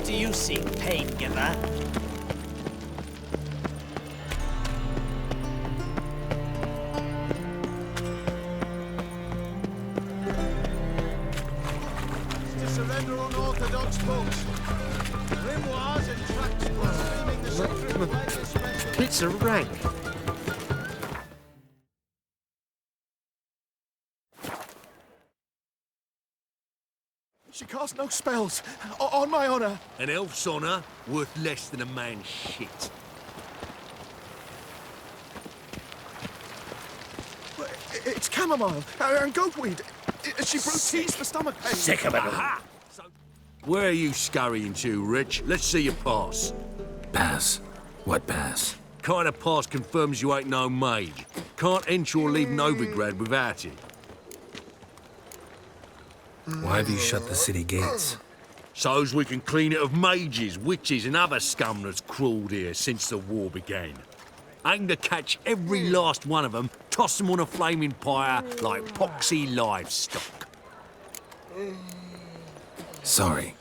do you seek, pain giver? To surrender unorthodox books. Grimoires and tracts blaspheming the sacred flag. It's a rank. She cast no spells, on my honor. An elf's honor worth less than a man's shit. It's chamomile and goatweed. She brewed teas for stomach pain. Sick of it all. Aha! Where are you scurrying to, Rich? Let's see your pass. Pass? What pass? Kind of pass confirms you ain't no mage. Can't enter or leave Novigrad without it. Why have you shut the city gates? So's we can clean it of mages, witches and other scum that's crawled here since the war began. Aim to catch every last one of them, toss them on a flaming pyre like poxy livestock. Sorry,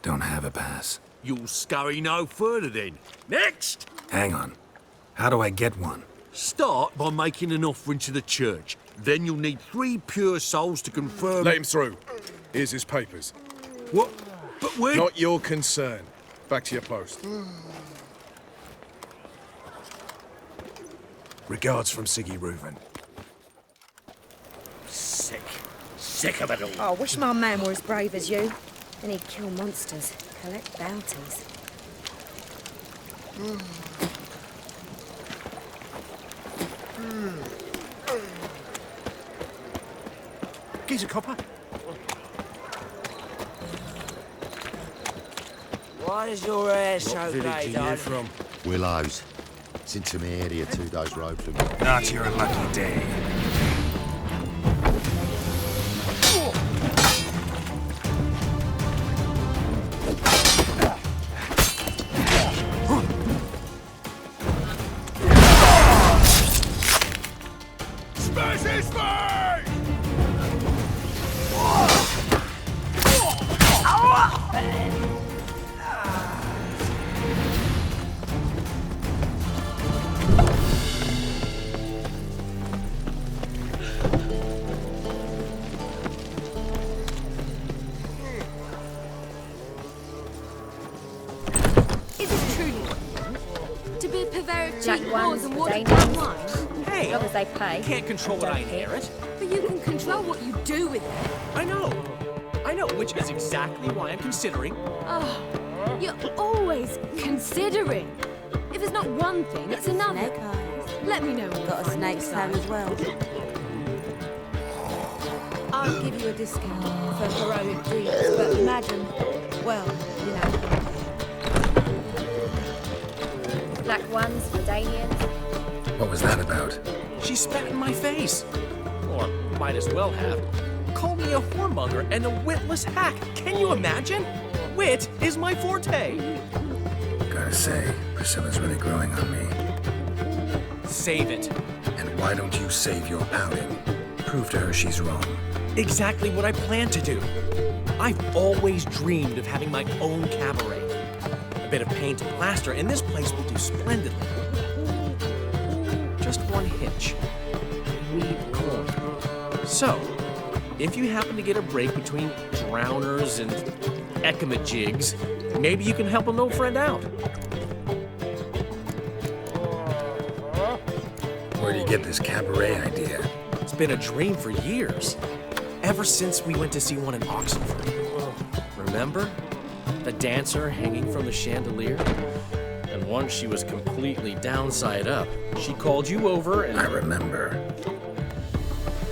don't have a pass. You'll scurry no further then. Next! Hang on. How do I get one? Start by making an offering to the church. Then you'll need 3 pure souls to confirm... Let him through. Here's his papers. What? But where... Not your concern. Back to your post. Regards from Siggy Reuven. Sick. Sick of it all. Oh, I wish my man were as brave as you. Then he'd kill monsters, collect bounties. Geezer copper. Why is your hair so grey, darling? from? Willows. It's into my area 2 days road from me. Not your lucky day. Smash his face! Is it truly to be a purveyor of cheap Black whores ones, and watered Daniels. down wine? As long as they pay. Can't control what I inherit. But you can control what you do with it. I know, which is exactly why I'm considering. Oh, you're always considering. If it's not one thing, it's another. Snake eyes. Let me know. when you Got a find snake's your tail side. as well. I'll give you a discount for heroic deeds, but imagine, well, you know. Black ones, Redanians. What was that about? She spat in my face. Or might as well have. Called me a whoremonger and a witless hack. Can you imagine? Wit is my forte. Gotta say, Priscilla's really growing on me. Save it. And why don't you save your pouting? Prove to her she's wrong. Exactly what I plan to do. I've always dreamed of having my own cabaret. A bit of paint and plaster, and this place will do splendidly. Just one hitch. We need corn. So, if you happen to get a break between drowners and ekamajigs, maybe you can help an old friend out. Where do you get this cabaret idea? It's been a dream for years. Ever since we went to see one in Oxenford. Remember? The dancer hanging from the chandelier? And once she was completely downside up, she called you over and... I remember.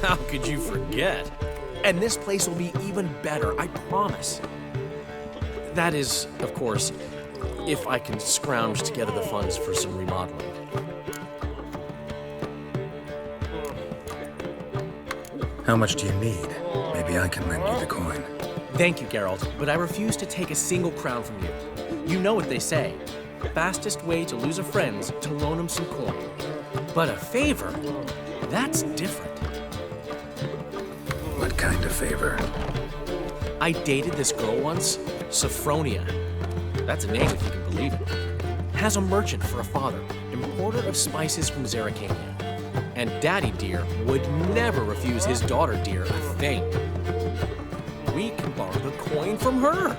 How could you forget? And this place will be even better, I promise. That is, of course, if I can scrounge together the funds for some remodeling. How much do you need? Maybe I can lend you the coin. Thank you, Geralt, but I refuse to take a single crown from you. You know what they say. Fastest way to lose a friend's to loan him some coin. But a favor? That's different. What kind of favor? I dated this girl once, Sophronia. that's a name if you can believe it, has a merchant for a father, importer of spices from Zerrikania. And Daddy Dear would never refuse his daughter Dear a thing. We can borrow the coin from her.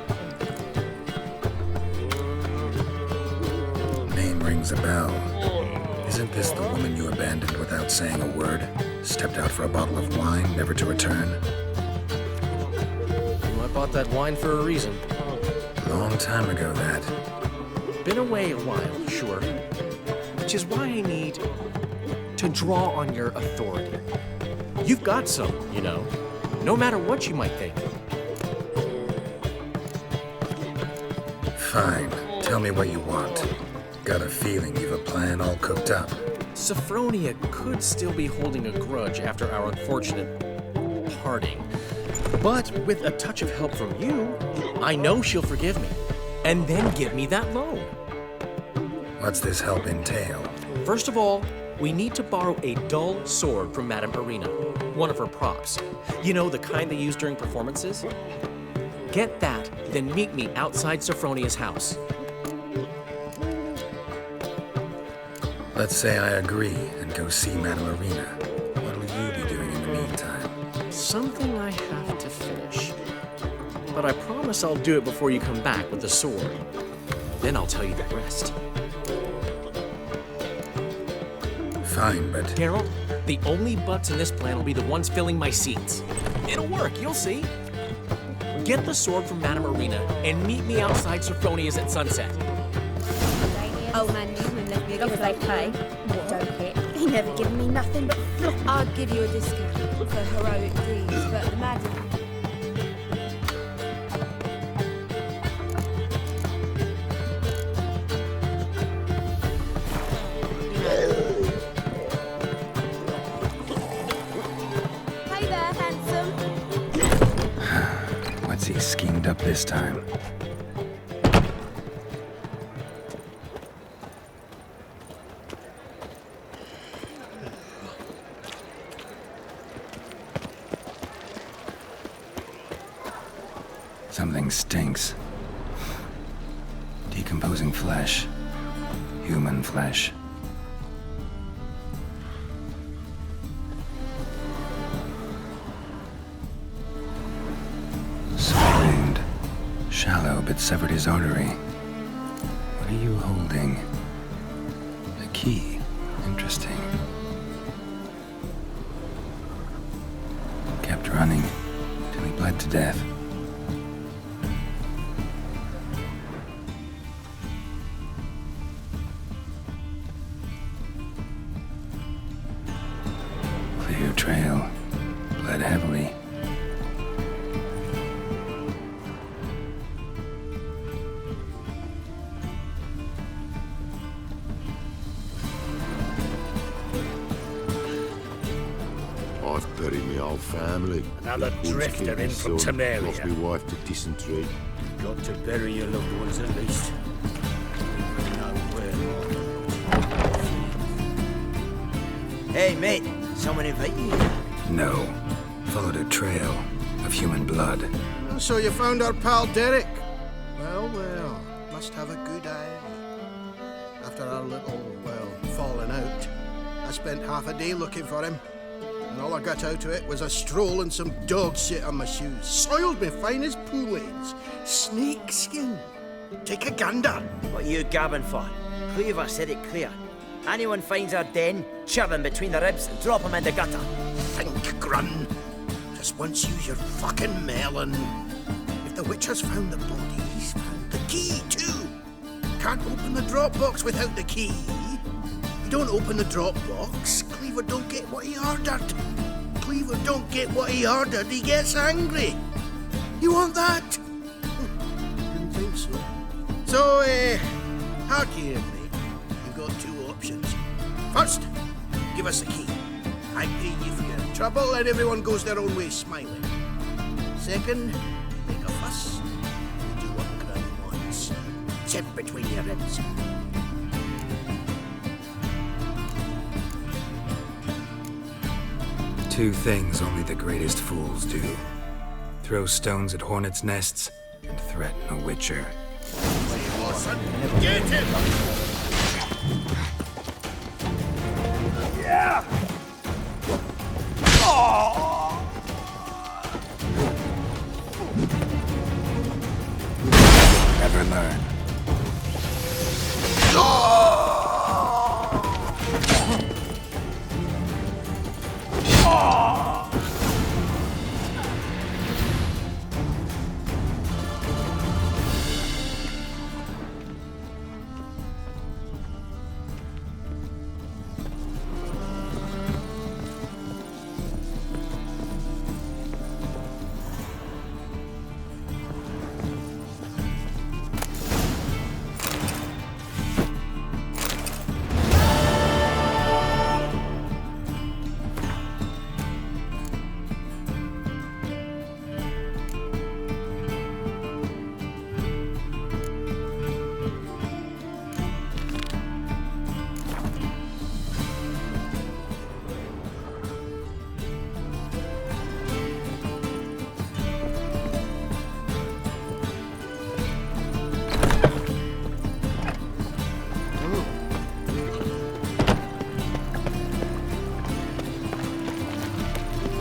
Name rings a bell. Isn't this the woman you abandoned without saying a word? Stepped out for a bottle of wine, never to return? I bought that wine for a reason. Long time ago, that. Been away a while, sure. Which is why I need to draw on your authority. You've got some, you know, no matter what you might think. Fine. Tell me what you want. Got a feeling you've a plan all cooked up. Sophronia could still be holding a grudge after our unfortunate parting. But with a touch of help from you, I know she'll forgive me. And then give me that loan. What's this help entail? First of all, we need to borrow a dull sword from Madame Arena, one of her props. You know, the kind they use during performances? Get that, then meet me outside Sophronia's house. Let's say I agree and go see Madame Arena. What will you be doing in the meantime? Something I have to finish. But I promise I'll do it before you come back with the sword. Then I'll tell you the rest. Fine, but... Geralt, the only butts in this plan will be the ones filling my seats. It'll work, you'll see. Get the sword from Madame Arena and meet me outside Sophronia's at sunset. Old man Newman left me a gift Like pay. Don't hit. He never given me nothing but flop. I'd give you a discount for heroic deeds, but the madam... Hey there, handsome. What's he schemed up this time? Something stinks. Decomposing flesh. Human flesh. Small wound. Shallow, but severed his artery. What are you holding? A key. Interesting. Kept running till he bled to death. Clear trail. Bled heavily. I've buried my whole family. Another The wolves drifter killed my in from son, Temeria. Lost my wife to dysentery. Got to bury your loved ones at least. Know where. Hey, mate. Someone invite you? No. Followed a trail of human blood. So you found our pal Derek? Well, well, must have a good eye. After our little, well, falling out, I spent half a day looking for him. And all I got out of it was a stroll and some dog shit on my shoes. Soiled me fine as pool lanes. Snake skin. Take a gander. What are you gabbing for? Cleaver said it clear. Anyone finds our den, shove him between the ribs and drop him in the gutter. Think, Grun. Just once use your fucking melon. If the witch has found the body, he's found the key too. Can't open the drop box without the key. You don't open the drop box, Cleaver don't get what he ordered. Cleaver don't get what he ordered, he gets angry. You want that? Didn't think so. So, hard here, mate. You've got two options. First, give us the key. I pay you for your trouble and everyone goes their own way smiling. Second, make a fuss. You do what Grun wants. Sit between your ribs. Two things only the greatest fools do. Throw stones at hornets' nests and threaten a witcher. son! Get him! Never learn.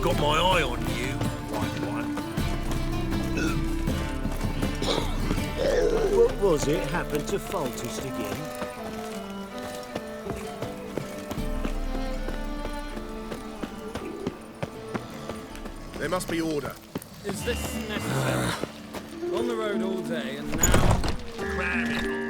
Got my eye on you, white one. What was it happened to Faltist again? There must be order. Is this necessary? On the road all day and now... Cramming.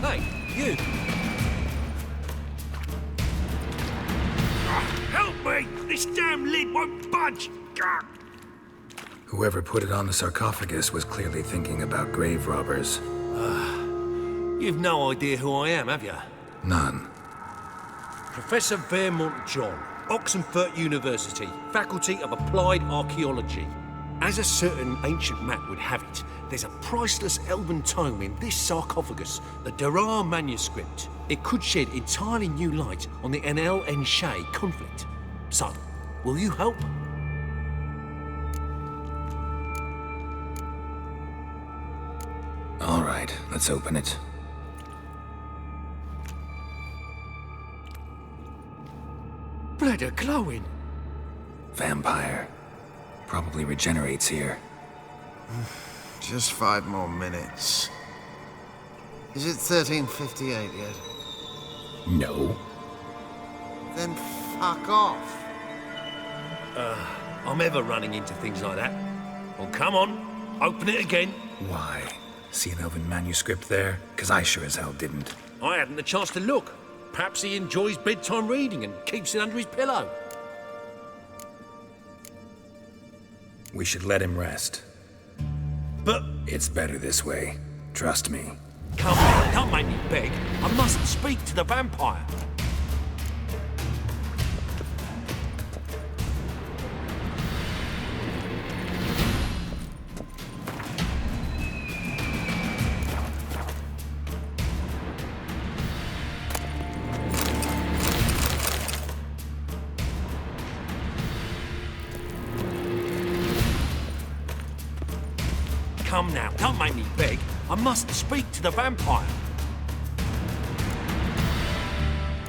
Hey, you! Help me! This damn lid won't budge! Whoever put it on the sarcophagus was clearly thinking about grave robbers. You've no idea who I am, have you? None. Professor Vermont John, Oxenford University, Faculty of Applied Archaeology. As a certain ancient map would have it, there's a priceless elven tome in this sarcophagus, the Durar manuscript. It could shed entirely new light on the Enel and Shay conflict. So, will you help? All right, let's open it. Blood are glowing. Vampire. Probably regenerates here. Just 5 more minutes. Is it 1358 yet? No. Then fuck off. I'm ever running into things like that. Well, come on, open it again. Why? See an elven manuscript there? Because I sure as hell didn't. I hadn't the chance to look. Perhaps he enjoys bedtime reading and keeps it under his pillow. We should let him rest. But... It's better this way. Trust me. Come on, don't make me beg. I must speak to the vampire. come now. Don't make me beg. I must speak to the vampire.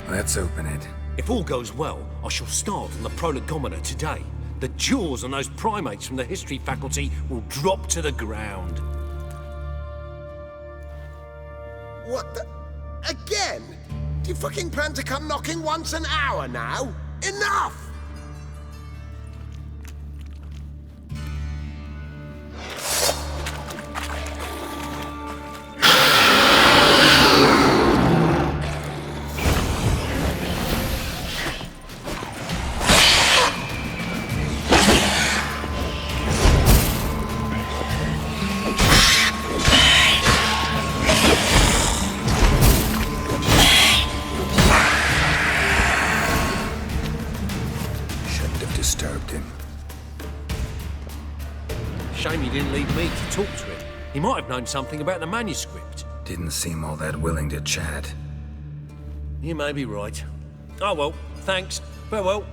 Let's open it. If all goes well, I shall start on the prolegometer today. The jaws on those primates from the history faculty will drop to the ground. What the... Again? Do you fucking plan to come knocking once an hour now? Enough! Shame he didn't leave me to talk to him. He might have known something about the manuscript. Didn't seem all that willing to chat. You may be right. Oh well, thanks. Farewell.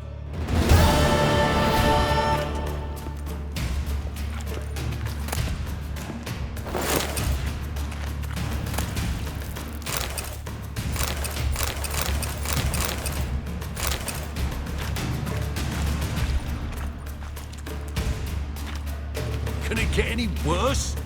Can it get any worse?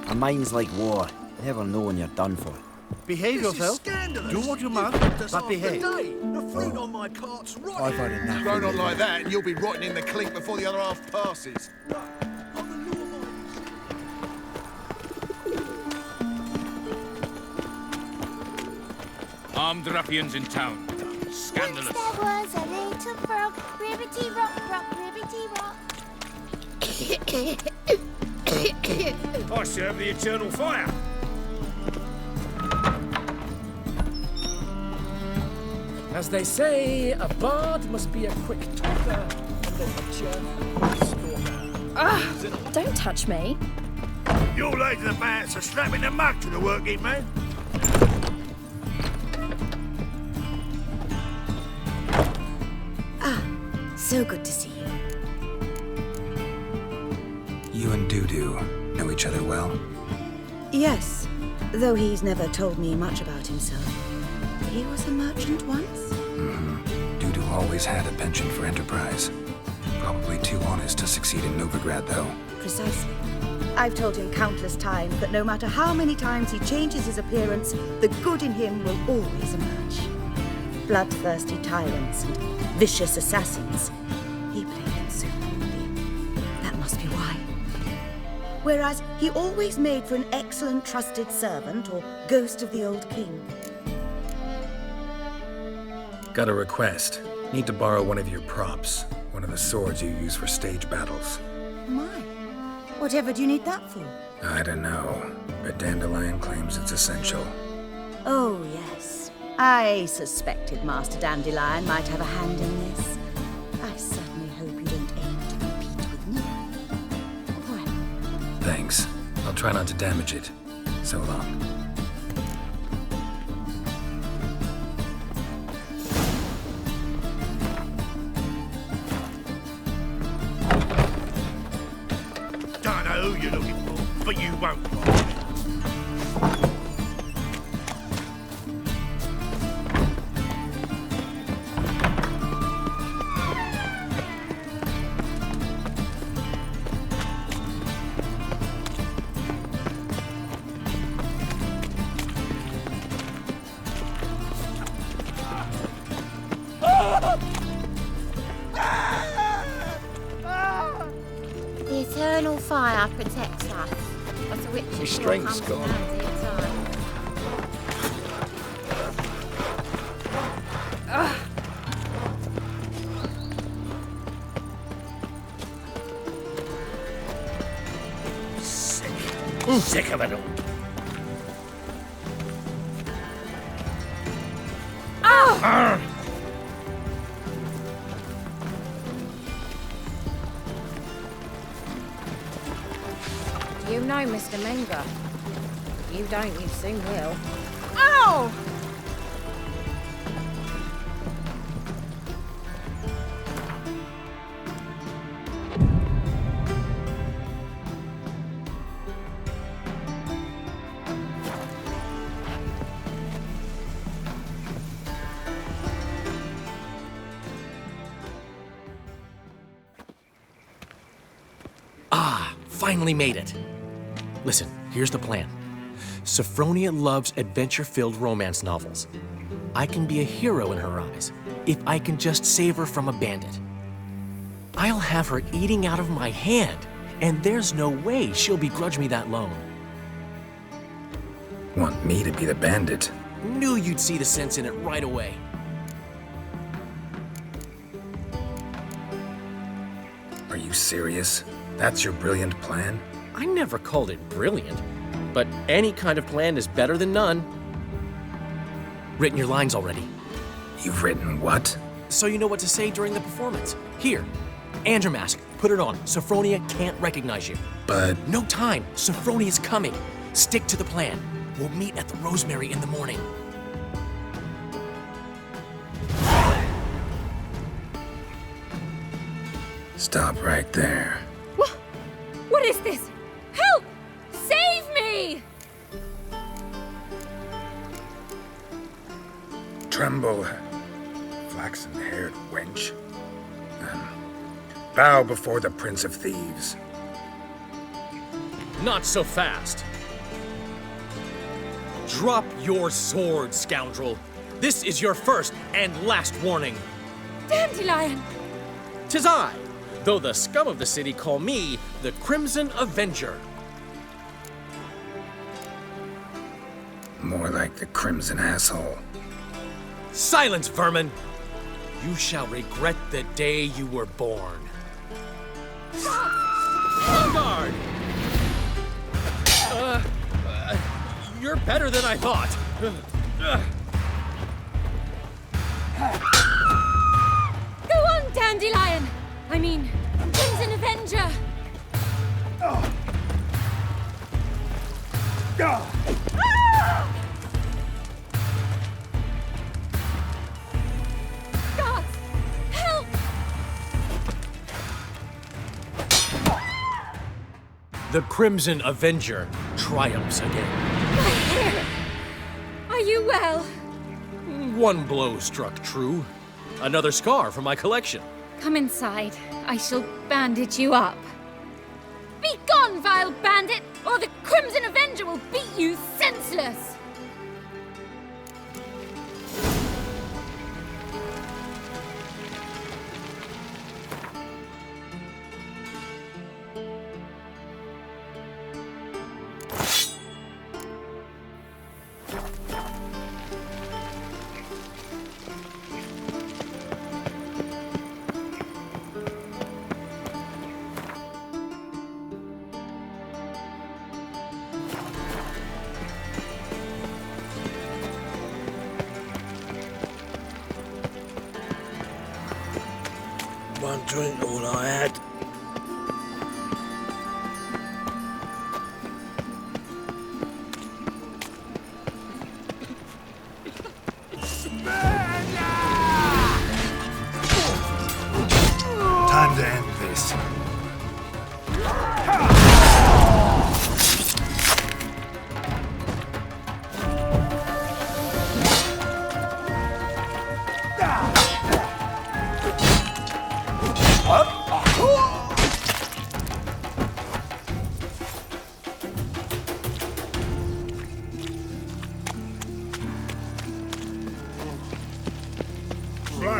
A mind's like war. Never know when you're done for. Behave yourself. Do what you must, but behave. The fruit on my cart's right. I've had enough. Go on like that, and you'll be rotting in the clink before the other half passes. Armed ruffians in town. Scandalous. Once there was a little frog, ribbity rock, rock, ribbity rock. I serve the eternal fire. As they say, a bard must be a quick talker and a butcher a stalker. Don't touch me. Your ladies and bats are slapping the mug to the working man. So good to see you. You and Doo-Doo know each other well? Yes, though he's never told me much about himself. He was a merchant once? Mm-hmm. Doo-Doo always had a penchant for enterprise. Probably too honest to succeed in Novigrad, though. Precisely. I've told him countless times that no matter how many times he changes his appearance, the good in him will always emerge. Bloodthirsty tyrants and vicious assassins. He played them so poorly. That must be why. Whereas he always made for an excellent trusted servant or ghost of the old king. Got a request. Need to borrow one of your props. One of the swords you use for stage battles. My. Whatever do you need that for? I don't know, but Dandelion claims it's essential. Oh, yes. I suspected Master Dandelion might have a hand in this. I certainly hope you don't aim to compete with me. Well. Thanks. I'll try not to damage it. So long. Don't know who you're looking for, but you won't find me. Aard protects us. But a witch's Your sword strength's comes in gone. handy at times. Sick of it all. You know, Mr. Menger. If you don't, you soon will. Ow! Finally made it. Listen, here's the plan. Sophronia loves adventure-filled romance novels. I can be a hero in her eyes if I can just save her from a bandit. I'll have her eating out of my hand, and there's no way she'll begrudge me that loan. Want me to be the bandit? Knew you'd see the sense in it right away. Are you serious? That's your brilliant plan? I never called it brilliant, but any kind of plan is better than none. Written your lines already. You've written what? So you know what to say during the performance. Here, and your mask. Put it on. Sophronia can't recognize you. But... No time. Sophronia's coming. Stick to the plan. We'll meet at the Rosemary in the morning. Stop right there. What is this? Help! Save me! Tremble, flaxen-haired wench. Bow before the Prince of Thieves. Not so fast. Drop your sword, scoundrel. This is your first and last warning. Dandelion! 'Tis I, though the scum of the city call me the Crimson Avenger. More like the Crimson Asshole. Silence, vermin! You shall regret the day you were born. On guard! You're better than I thought. Go on, Dandelion! I mean, Crimson Avenger! Guards! Help! The Crimson Avenger triumphs again. My hair! Are you well? One blow struck true. Another scar from my collection. Come inside. I shall bandage you up. Be gone, vile bandit, or the Crimson Avenger will beat you senseless! One drink all I had. Time to end this.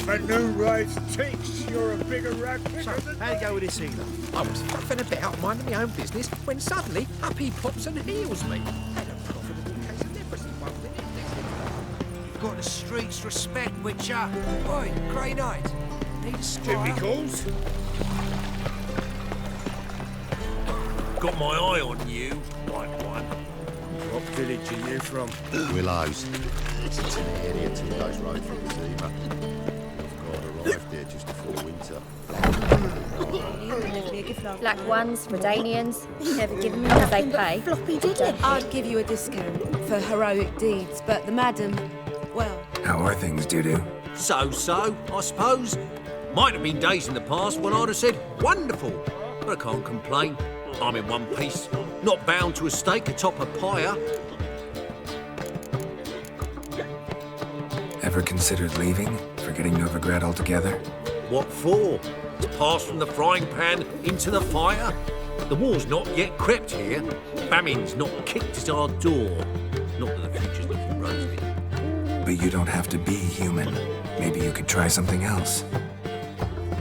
up a new race ticks. You're a bigger rat picker than How'd it go with this healer? I was puffing about, minding my own business, when suddenly up he pops and heals me. Had a profitable case of leprosy 1 minute. You've got the streets respect, Witcher. Oi, Grey Knight. Need a Jimmy squire? calls. Got my eye on you, white one. What village are you from? Willows. It's an area 2 days' road from Zima. I've arrived there just before winter. Black ones, Redanians, never given me what they pay. Floppy did it. I'd give you a discount for heroic deeds, but the madam, well... How are things, Dudu? So, I suppose. Might have been days in the past when I'd have said, wonderful. But I can't complain. I'm in one piece, not bound to a stake atop a pyre. Ever considered leaving? Forgetting Novigrad altogether? What for? To pass from the frying pan into the fire? The war's not yet crept here. Famine's not kicked at our door. Not that the future's looking rosy. But you don't have to be human. Maybe you could try something else.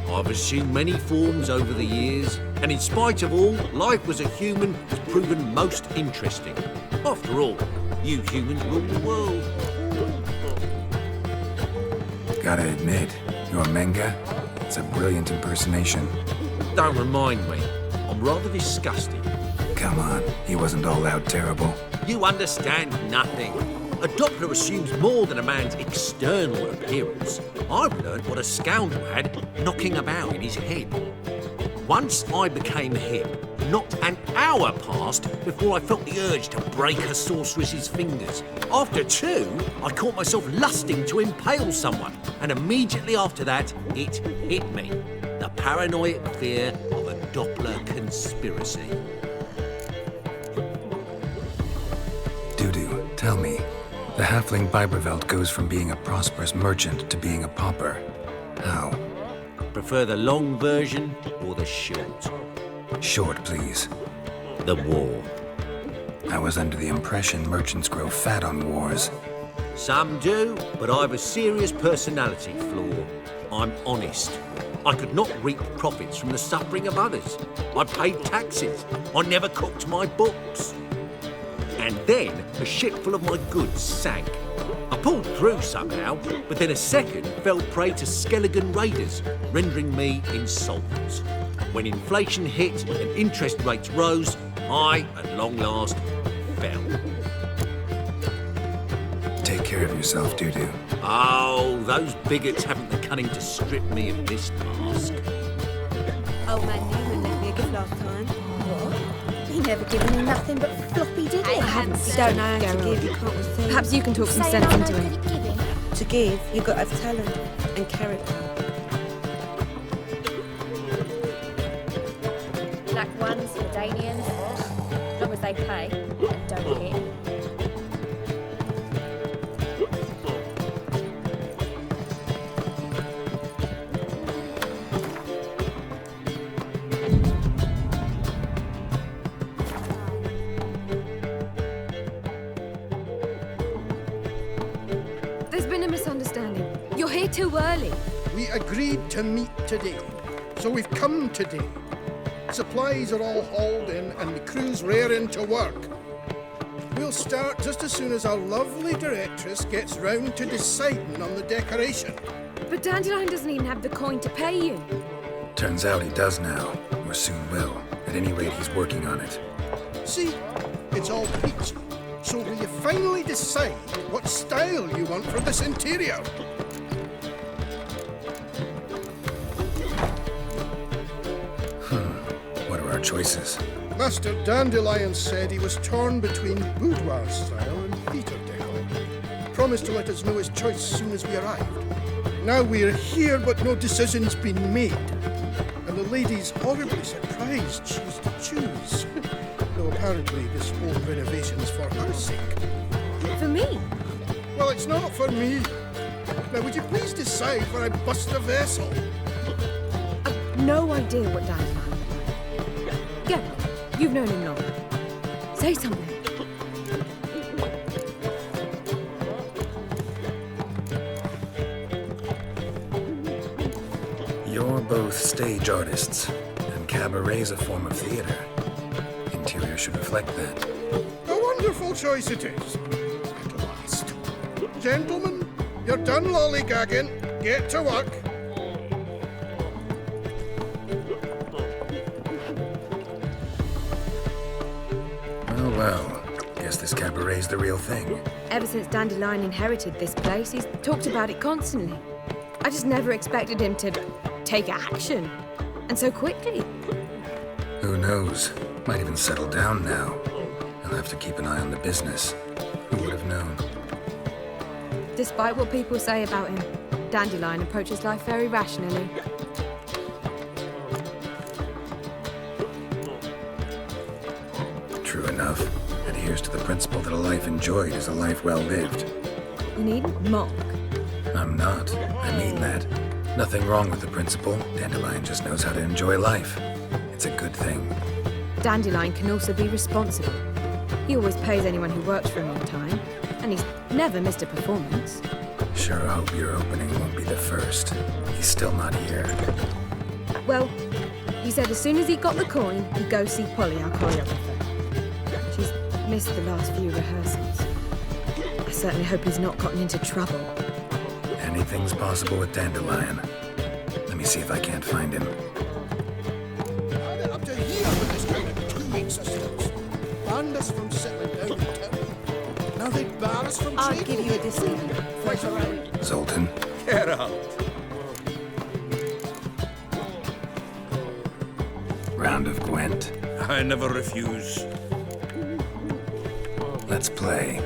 I've assumed many forms over the years, and in spite of all, life as a human has proven most interesting. After all, you humans rule the world. Gotta admit, your Menga, it's a brilliant impersonation. Don't remind me. I'm rather disgusted. Come on, he wasn't all out terrible. You understand nothing. A Doppler assumes more than a man's external appearance. I've learned what a scoundrel had knocking about in his head. Once I became hip, not an hour passed before I felt the urge to break a sorceress's fingers. After 2, I caught myself lusting to impale someone, and immediately after that, it hit me. The paranoid fear of a Doppler conspiracy. Dudu, tell me, the halfling Biberveld goes from being a prosperous merchant to being a pauper. How? Prefer the long version or the short? Short, please. The war. I was under the impression merchants grow fat on wars. Some do, but I've a serious personality flaw. I'm honest. I could not reap profits from the suffering of others. I paid taxes. I never cooked my books. And then a ship full of my goods sank. I pulled through somehow, but then a second fell prey to Skelligan raiders, rendering me insolvent. When inflation hit and interest rates rose, I, at long last, fell. Take care of yourself, Dudu. Oh, those bigots haven't the cunning to strip me of this task. Old man Newman left me a gift last time. What? He never given me nothing but floppy did it. You don't know how to give, you can't receive. Perhaps you can talk some sense into him. To give, you've got to have talent and character. Black ones, Redanians, as long as they pay and don't hit. There's been a misunderstanding. You're here too early. We agreed to meet today, so we've come today. Supplies are all hauled in and the crew's raring to work. We'll start just as soon as our lovely directress gets round to deciding on the decoration. But Dandelion doesn't even have the coin to pay you. Turns out he does now, or soon will. At any rate, he's working on it. See, it's all peachy. So will you finally decide what style you want for this interior? What are our choices? Master Dandelion said he was torn between boudoir style and theatre decor. Promised to let us know his choice as soon as we arrived. Now we're here, but no decision's been made. And the lady's horribly surprised she was to choose. Though apparently this whole renovation's for her sake. For me? Well, it's not for me. Now, would you please decide where I bust the vessel? I've no idea what Dandelion would like. Go. You've known him longer. Say something. You're both stage artists, and cabaret's a form of theater. Interior should reflect that. A wonderful choice it is. At last. Gentlemen, you're done lollygagging. Get to work. Oh well, guess this cabaret's the real thing. Ever since Dandelion inherited this place, he's talked about it constantly. I just never expected him to take action. And so quickly. Who knows? Might even settle down now. I'll have to keep an eye on the business. Who would have known? Despite what people say about him, Dandelion approaches life very rationally. True enough. Adheres to the principle that a life enjoyed is a life well lived. You needn't mock. I'm not. I mean that. Nothing wrong with the principle. Dandelion just knows how to enjoy life. It's a good thing. Dandelion can also be responsible. He always pays anyone who works for him on time, and he's never missed a performance. Sure hope your opening won't be the first. He's still not here. Well, he said as soon as he got the coin, he'd go see Polly, our choreographer. She's missed the last few rehearsals. I certainly hope he's not gotten into trouble. Anything's possible with Dandelion. Let me see if I can't find him. They're up to here with this kind of two-week systems. Banned us from settling down in town. Now they bar us from I'll trading. give you a decision. Zoltan. Get out. Round of Gwent. I never refuse. Let's play.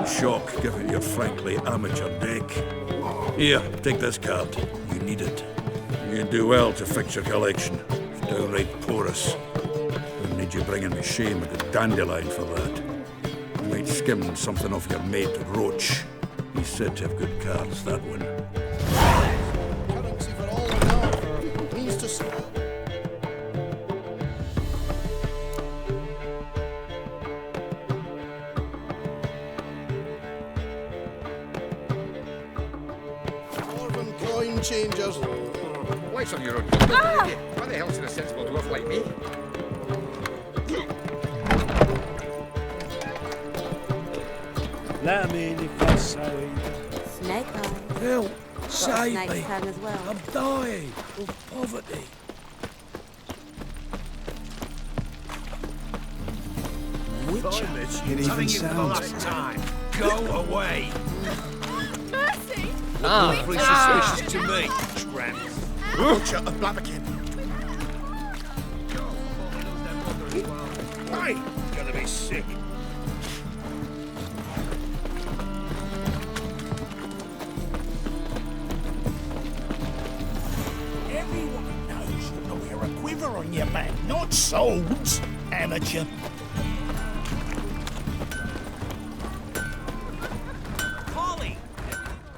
Shock, given your frankly amateur deck. Here, take this card. You need it. You do well to fix your collection. It's downright porous. Don't need you bringing me shame at the Dandelion for that. You might He'd skimmed something off your mate, Roach. He's said to have good cards, that one. Currency for all the know. Means to swap. Dwarven coin changers. Life's on your own. Why the hell's in a sensible dwarf like me? Let him in if that's so. Snake eyes. Phil, Got a save snake's me. tongue as well. I'm dying of poverty. It even sounds. Time. Go away. Mercy! Awfully suspicious to me, tramp. Butcher of Blaviken. Hey, gonna be sick. Everyone knows you wear a quiver on your back, not swords, amateur.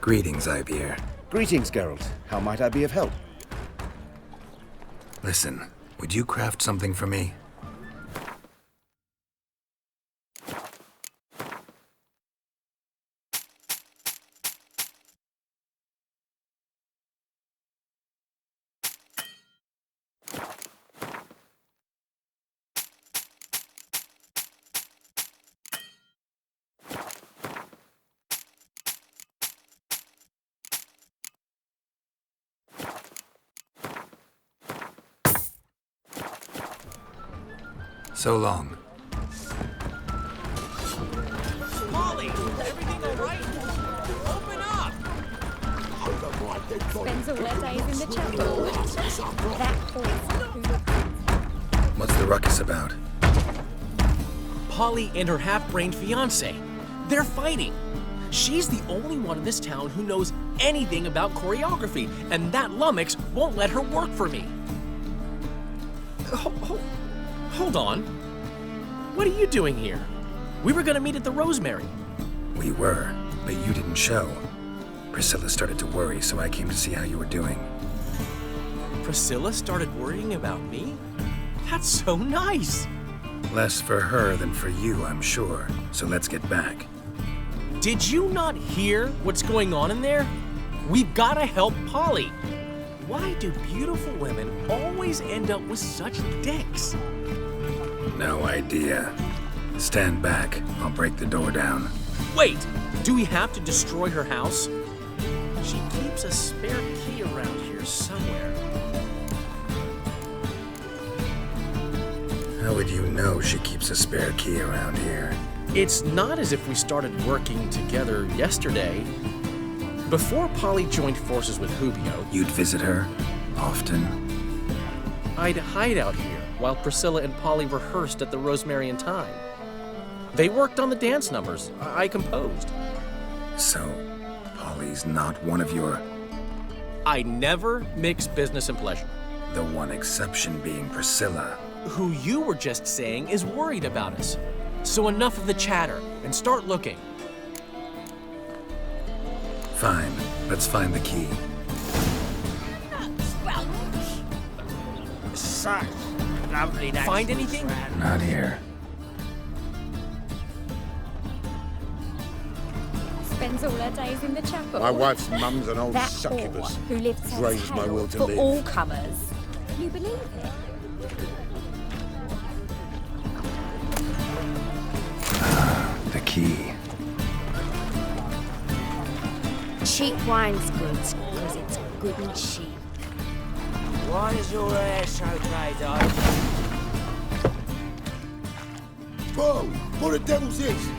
Greetings, Ivier. Greetings, Geralt. How might I be of help? Listen, would you craft something for me? So long. Molly, everything all right? Open up! Spends all their days in the chapel. That voice. What's the ruckus about? Polly and her half-brained fiancé. They're fighting. She's the only one in this town who knows anything about choreography, and that lummox won't let her work for me. Hold on. What are you doing here? We were gonna meet at the Rosemary. We were, but you didn't show. Priscilla started to worry, so I came to see how you were doing. Priscilla started worrying about me? That's so nice. Less for her than for you, I'm sure. So let's get back. Did you not hear what's going on in there? We've gotta help Polly. Why do beautiful women always end up with such dicks? No idea. Stand back. I'll break the door down. Wait, do we have to destroy her house? She keeps a spare key around here somewhere. How would you know she keeps a spare key around here? It's not as if we started working together yesterday. Before Polly joined forces with Hubio, You'd visit her? Often? I'd hide out here while Priscilla and Polly rehearsed at the Rosemary and Thyme. They worked on the dance numbers I composed. So, Polly's not one of your... I never mix business and pleasure. The one exception being Priscilla. Who you were just saying is worried about us. So enough of the chatter and start looking. Fine. Let's find the key. Such lovely night. Find anything? Not here. Spends all her days in the chapel. My wife's mum's an old That succubus. whore who lifts her Raised my tail will to for live. all comers. You believe it? The key. Cheap wine's good, because it's good and cheap. Why is your hair so tied up? Whoa! What the devil's this?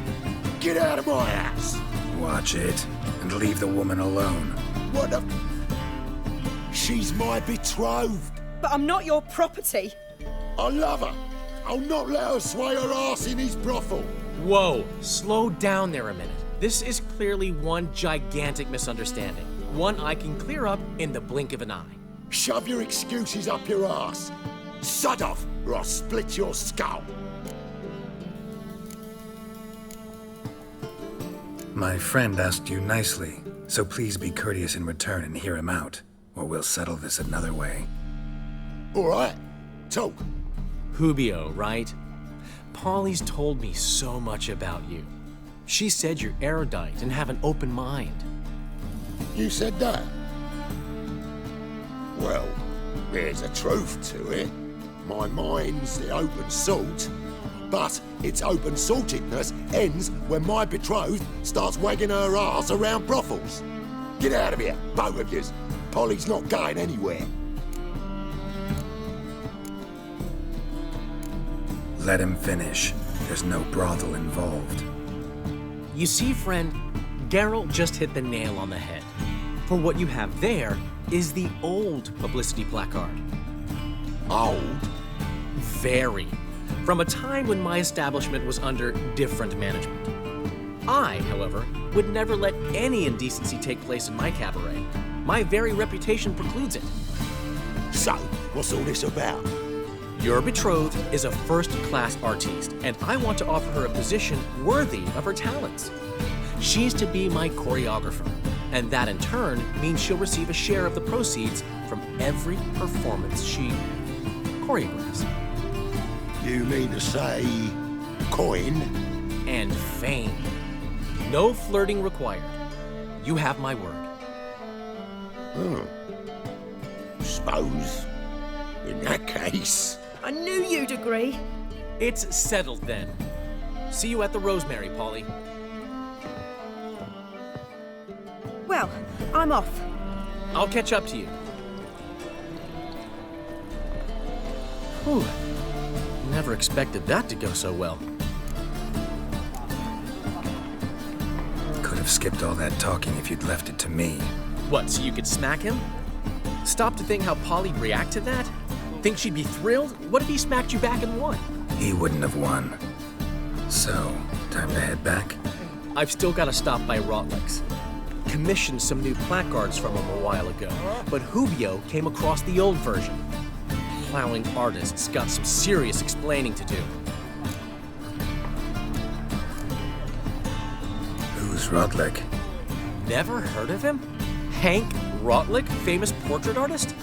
Get out of my house! Watch it, and leave the woman alone. What the... She's my betrothed. But I'm not your property. I love her. I'll not let her sway her ass in his brothel. Whoa, slow down there a minute. This is clearly one gigantic misunderstanding. One I can clear up in the blink of an eye. Shove your excuses up your ass. Sod off, or I'll split your skull. My friend asked you nicely, so please be courteous in return and hear him out, or we'll settle this another way. All right, talk. Hubio, right? Polly's told me so much about you. She said you're erudite and have an open mind. You said that? Well, there's a truth to it. My mind's the open salt, but its open saltedness ends when my betrothed starts wagging her arse around brothels. Get out of here, both of yous. Polly's not going anywhere. Let him finish. There's no brothel involved. You see, friend, Geralt just hit the nail on the head. For what you have there is the old publicity placard. Old? Very. From a time when my establishment was under different management. I, however, would never let any indecency take place in my cabaret. My very reputation precludes it. So, what's all this about? Your betrothed is a first-class artiste, and I want to offer her a position worthy of her talents. She's to be my choreographer, and that in turn means she'll receive a share of the proceeds from every performance she choreographs. You mean to say coin? And fame. No flirting required. You have my word. Suppose, in that case... I knew you'd agree. It's settled then. See you at the Rosemary, Polly. Well, I'm off. I'll catch up to you. Whew. Never expected that to go so well. Could have skipped all that talking if you'd left it to me. What, so you could smack him? Stop to think how Polly'd react to that? Think she'd be thrilled? What if he smacked you back and won? He wouldn't have won. So, time to head back? I've still got to stop by Rotlick's. Commissioned some new placards from him a while ago, but Hubio came across the old version. Plowing artists got some serious explaining to do. Who's Rotlick? Never heard of him? Hank Rotlick, famous portrait artist?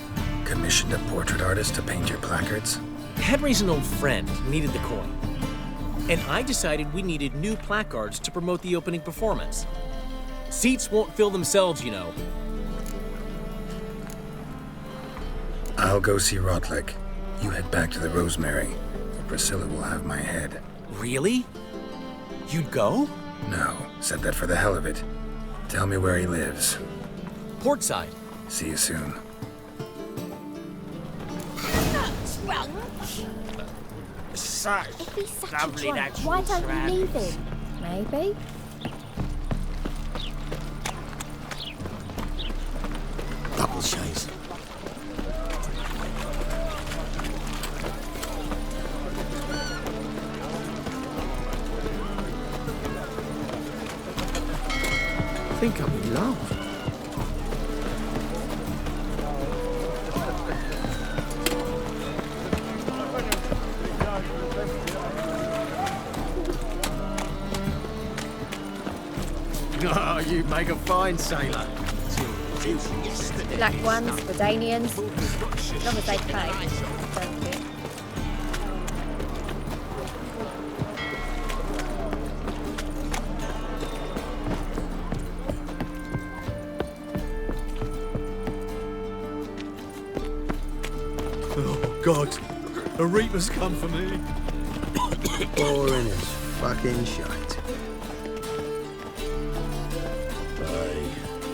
Commissioned a portrait artist to paint your placards? Henry's an old friend, needed the coin. And I decided we needed new placards to promote the opening performance. Seats won't fill themselves, you know. I'll go see Rotlick. You head back to the Rosemary, or Priscilla will have my head. Really? You'd go? No, said that for the hell of it. Tell me where he lives. Portside. See you soon. Such If he's such a lovely drunk, natural why don't you leave surroundings. him? Maybe. Double chase. I think I'm in love. Oh, you make a fine sailor. Black ones, Bredanians, as long as they pay. Don't you? Oh, God. A reaper's come for me. Boring as fucking shite.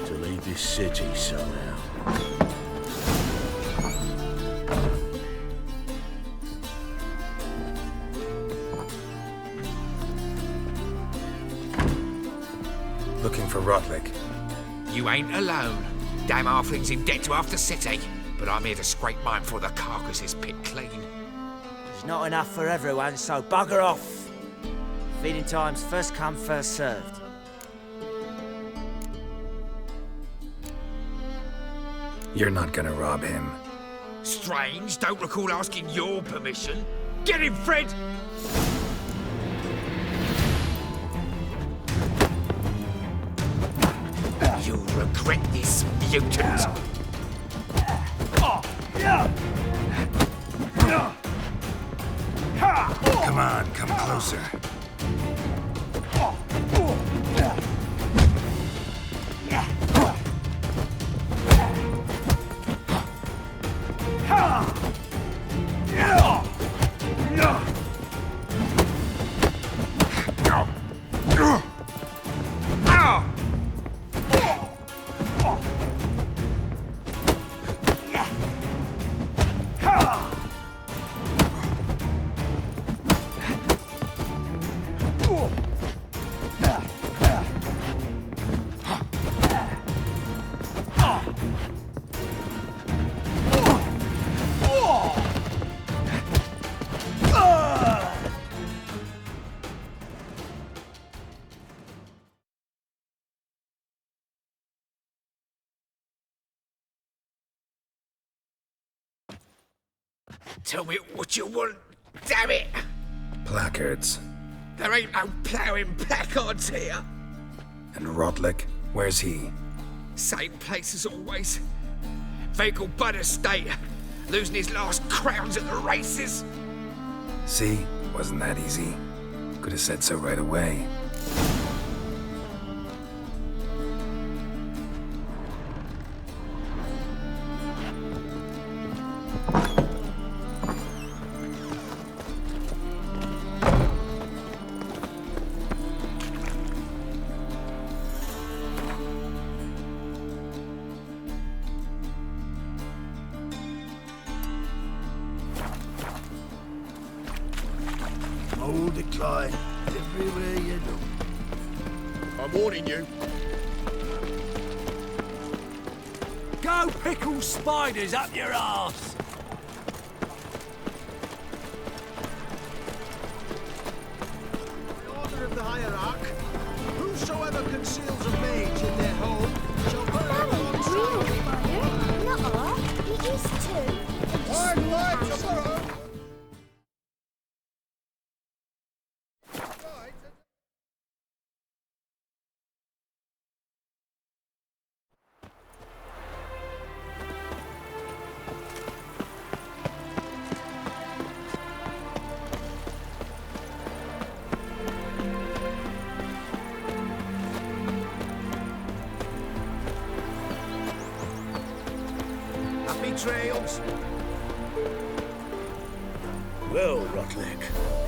To leave this city somehow. Looking for Rotlick. You ain't alone. Damn halfling's in debt to half the city. But I'm here to scrape mine before the carcass is picked clean. There's not enough for everyone, so bugger off. Feeding time's first come, first served. You're not gonna rob him. Strange, don't recall asking your permission. Get him, Fred! regret this, mutant. Come on, come closer. Tell me what you want, damn it! Placards. There ain't no ploughing placards here. And Rodlick, where's he? Same place as always. Vehicle bud estate. Losing his last crowns at the races. See? Wasn't that easy. Could have said so right away. Mold decline everywhere you look. I'm warning you. Go pickle spiders up your arse! The order of the hierarch, whosoever conceals a mage in their home shall burn alongside. No, he is too. Hard light tomorrow. Trails. Well, Rotlick,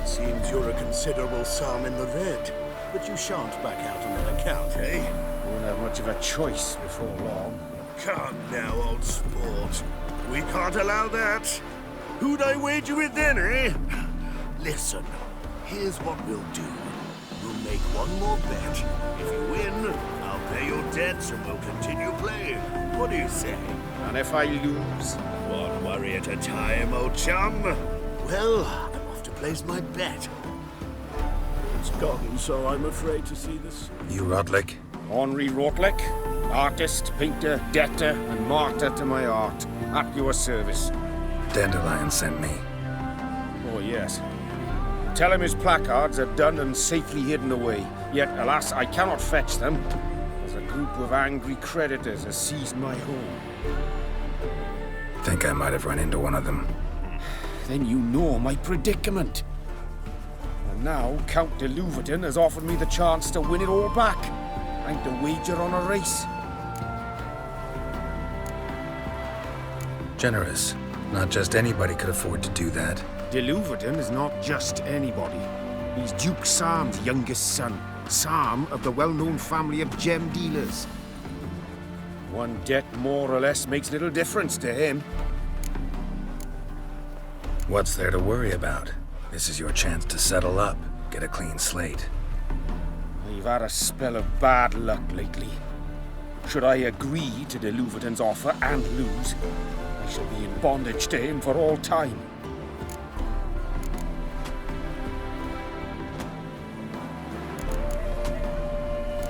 seems you're a considerable sum in the red, but you shan't back out on that account, eh? Won't have much of a choice before long. Come now, old sport. We can't allow that. Who'd I wager with then, eh? Listen, here's what we'll do. We'll make one more bet. If you win, I'll pay your debts and we'll continue playing. What do you say? And if I lose? One worry at a time, old chum. Well, I'm off to place my bet. It's gone, so I'm afraid to see this. You Rodlick? Henri Rotlick, artist, painter, debtor, and martyr to my art. At your service. Dandelion sent me. Oh, yes. Tell him his placards are done and safely hidden away. Yet, alas, I cannot fetch them, as a group of angry creditors has seized my home. Think I might have run into one of them. Then you know my predicament. And now Count de Louverton has offered me the chance to win it all back. I'm to wager on a race. Generous. Not just anybody could afford to do that. De Louverton is not just anybody. He's Duke Sam's youngest son. Sam of the well-known family of gem dealers. One debt more or less makes little difference to him. What's there to worry about? This is your chance to settle up, get a clean slate. I've had a spell of bad luck lately. Should I agree to de Louverton's offer and lose, I shall be in bondage to him for all time.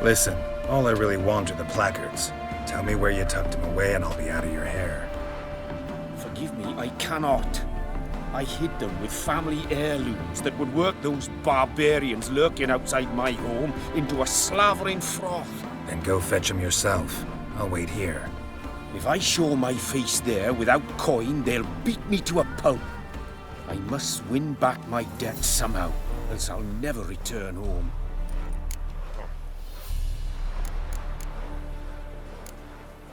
Listen, all I really want are the placards. Tell me where you tucked them away and I'll be out of your hair. Forgive me, I cannot. I hid them with family heirlooms that would work those barbarians lurking outside my home into a slavering froth. Then go fetch them yourself. I'll wait here. If I show my face there without coin, they'll beat me to a pulp. I must win back my debt somehow, else I'll never return home.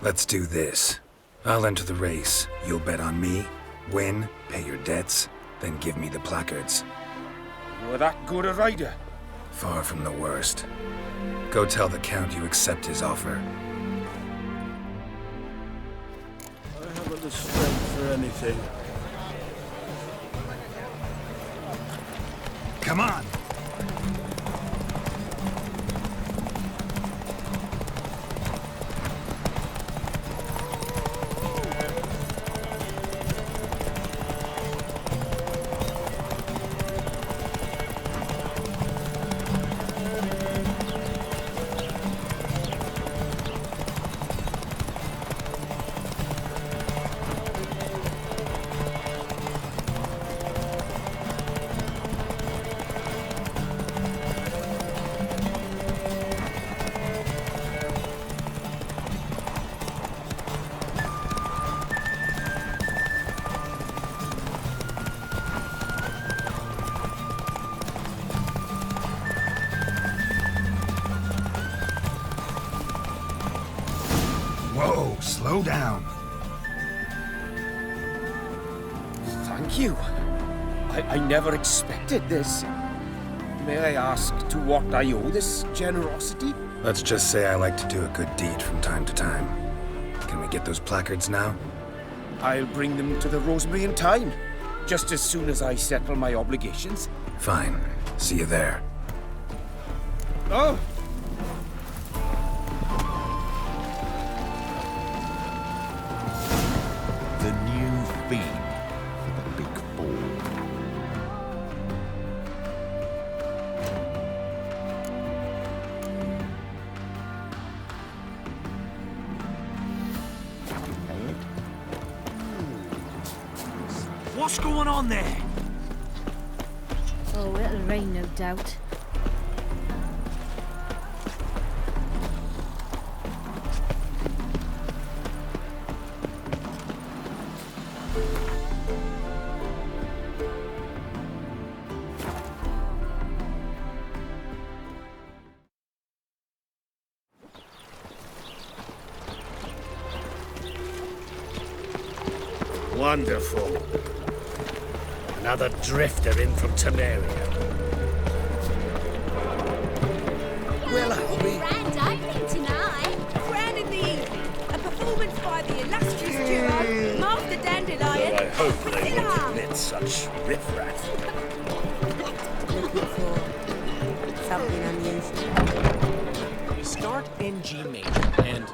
Let's do this. I'll enter the race. You'll bet on me, win, pay your debts, then give me the placards. You're that good a rider? Far from the worst. Go tell the Count you accept his offer. I haven't the strength for anything. Come on! Whoa, slow down. Thank you. I never expected this. May I ask to what I owe this generosity? Let's just say I like to do a good deed from time to time. Can we get those placards now? I'll bring them to the Rosemary in time, just as soon as I settle my obligations. Fine. See you there. Oh! The new theme for the big ball. What's going on there? Oh, it'll rain, no doubt. Wonderful. Another drifter in from Temeria. Well, I'll be... Grand opening tonight. Grand in the evening. A performance by the illustrious duo, Master Dandelion. Well, I hope they Priscilla. won't admit such riffraff. Looking for something unusual. We start in G major, and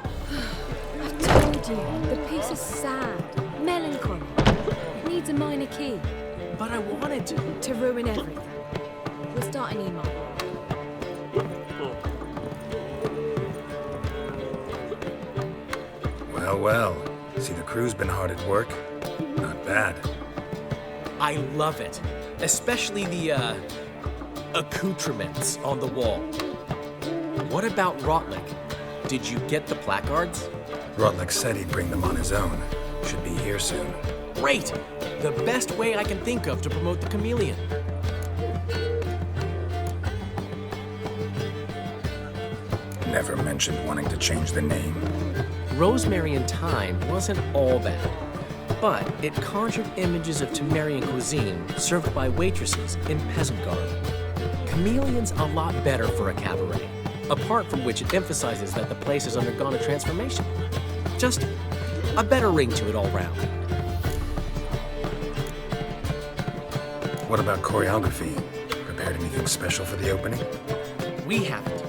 I told you, the piece is sad, melancholy. It needs a minor key. but I wanted to ruin everything. We'll start an email. Well, well. See, the crew's been hard at work. Not bad. I love it. Especially the, accoutrements on the wall. What about Rotlick? Did you get the placards? Rotlick said he'd bring them on his own. Should be here soon. Great! The best way I can think of to promote the chameleon. Never mentioned wanting to change the name. Rosemary in Time wasn't all bad, but it conjured images of Temerian cuisine served by waitresses in peasant garb. Chameleon's a lot better for a cabaret, apart from which it emphasizes that the place has undergone a transformation. Just a better ring to it all round. What about choreography? Prepared anything special for the opening? We haven't.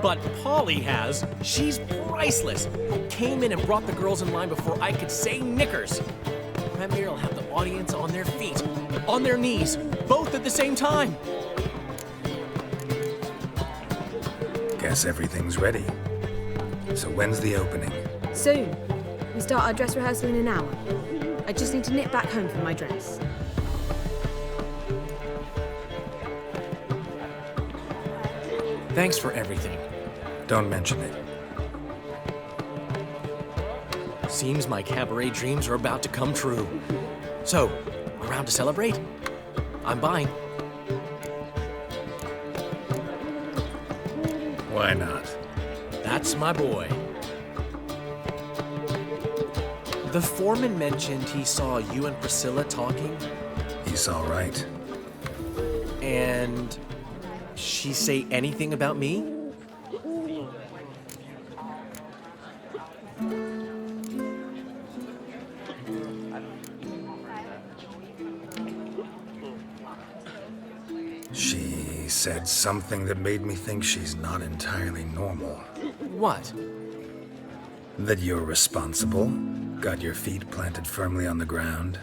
But Polly has. She's priceless. Came in and brought the girls in line before I could say knickers. Premiere will have the audience on their feet, on their knees, both at the same time. Guess everything's ready. So when's the opening? Soon. We start our dress rehearsal in an hour. I just need to nip back home for my dress. Thanks for everything. Don't mention it. Seems my cabaret dreams are about to come true. So, around to celebrate? I'm buying. Why not? That's my boy. The foreman mentioned he saw you and Priscilla talking. He's all right. And she say anything about me? She said something that made me think she's not entirely normal. What? That you're responsible, got your feet planted firmly on the ground.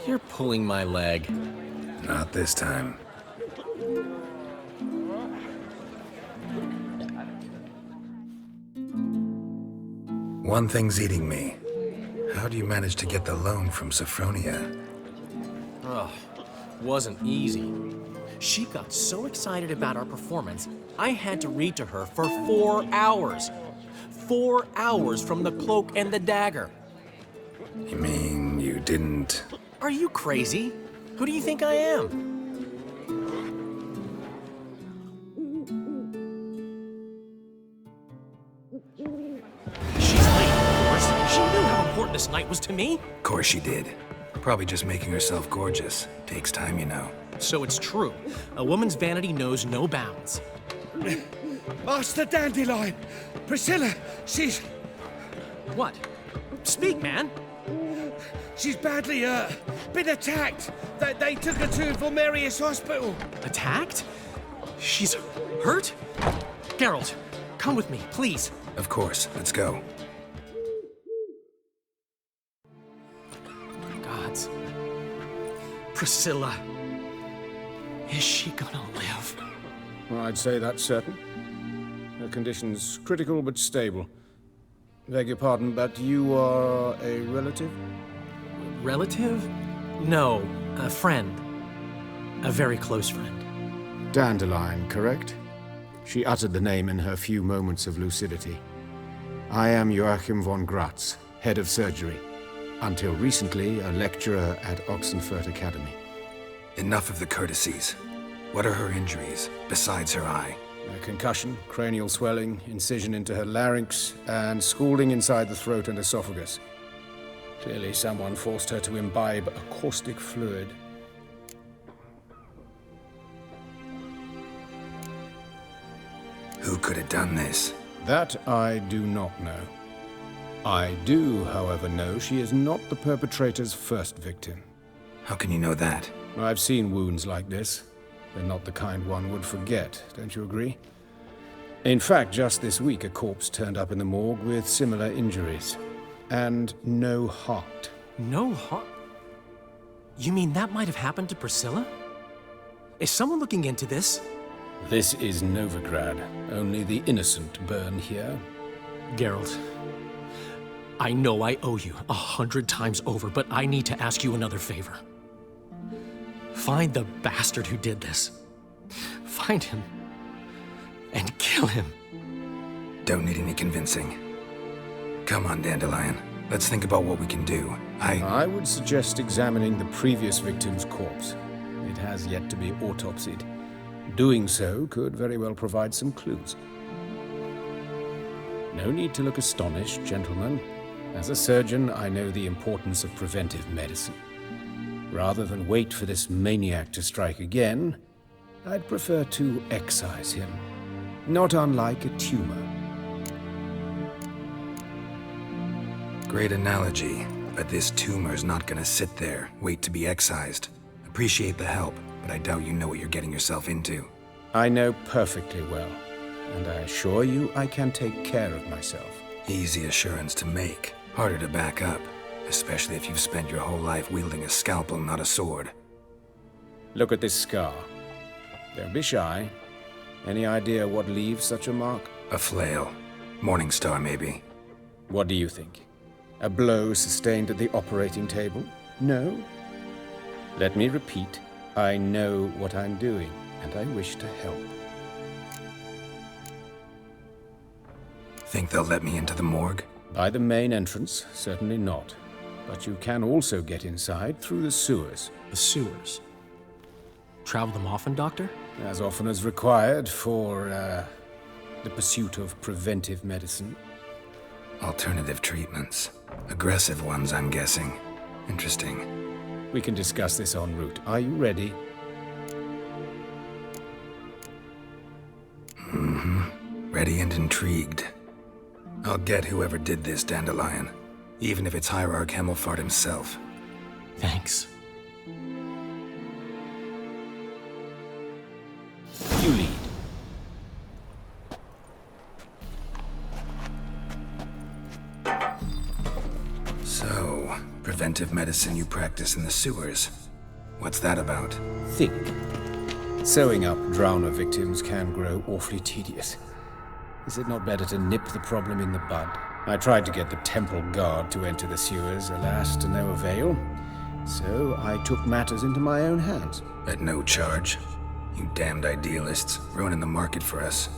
You're pulling my leg. Not this time. One thing's eating me. How do you manage to get the loan from Sophronia? Ugh, wasn't easy. She got so excited about our performance, I had to read to her for 4 hours. 4 hours from the Cloak and the Dagger. You mean you didn't... Are you crazy? Who do you think I am? She's late, of course. She knew how important this night was to me. Of course she did. Probably just making herself gorgeous. Takes time, you know. So it's true. A woman's vanity knows no bounds. Master Dandelion! Priscilla, she's... What? Speak, man. She's badly, been attacked. They took her to Vulmerius Hospital. Attacked? She's hurt? Geralt, come with me, please. Of course. Let's go. Gods. Priscilla. Is she gonna live? Well, I'd say that's certain. Her condition's critical but stable. Beg your pardon, but you are a relative? Relative? No, a friend. A very close friend. Dandelion, correct? She uttered the name in her few moments of lucidity. I am Joachim von Gratz, head of surgery. Until recently, a lecturer at Oxenfurt Academy. Enough of the courtesies. What are her injuries, besides her eye? A concussion, cranial swelling, incision into her larynx, and scalding inside the throat and esophagus. Clearly someone forced her to imbibe a caustic fluid. Who could have done this? That I do not know. I do, however, know she is not the perpetrator's first victim. How can you know that? I've seen wounds like this. They're not the kind one would forget, don't you agree? In fact, just this week, a corpse turned up in the morgue with similar injuries. And no heart. No heart? You mean that might have happened to Priscilla? Is someone looking into this? This is Novigrad. Only the innocent burn here. Geralt, I know I owe you 100 times over, but I need to ask you another favor. Find the bastard who did this. Find him. And kill him. Don't need any convincing. Come on, Dandelion. Let's think about what we can do. I would suggest examining the previous victim's corpse. It has yet to be autopsied. Doing so could very well provide some clues. No need to look astonished, gentlemen. As a surgeon, I know the importance of preventive medicine. Rather than wait for this maniac to strike again, I'd prefer to excise him. Not unlike a tumor. Great analogy, but this tumor's not gonna sit there, wait to be excised. Appreciate the help, but I doubt you know what you're getting yourself into. I know perfectly well, and I assure you I can take care of myself. Easy assurance to make, harder to back up, especially if you've spent your whole life wielding a scalpel, not a sword. Look at this scar. Don't be shy. Any idea what leaves such a mark? A flail. Morningstar, maybe. What do you think? A blow sustained at the operating table? No? Let me repeat. I know what I'm doing, and I wish to help. Think they'll let me into the morgue? By the main entrance, certainly not. But you can also get inside through the sewers. The sewers? Travel them often, Doctor? As often as required for, the pursuit of preventive medicine. Alternative treatments. Aggressive ones, I'm guessing. Interesting. We can discuss this en route. Are you ready? Mm-hmm. Ready and intrigued. I'll get whoever did this, Dandelion. Even if it's Hierarch Hemmelfart himself. Thanks. You lead. So, preventive medicine you practice in the sewers. What's that about? Think. Sewing up drowner victims can grow awfully tedious. Is it not better to nip the problem in the bud? I tried to get the temple guard to enter the sewers, alas, to no avail. So I took matters into my own hands. At no charge. You damned idealists, ruining the market for us.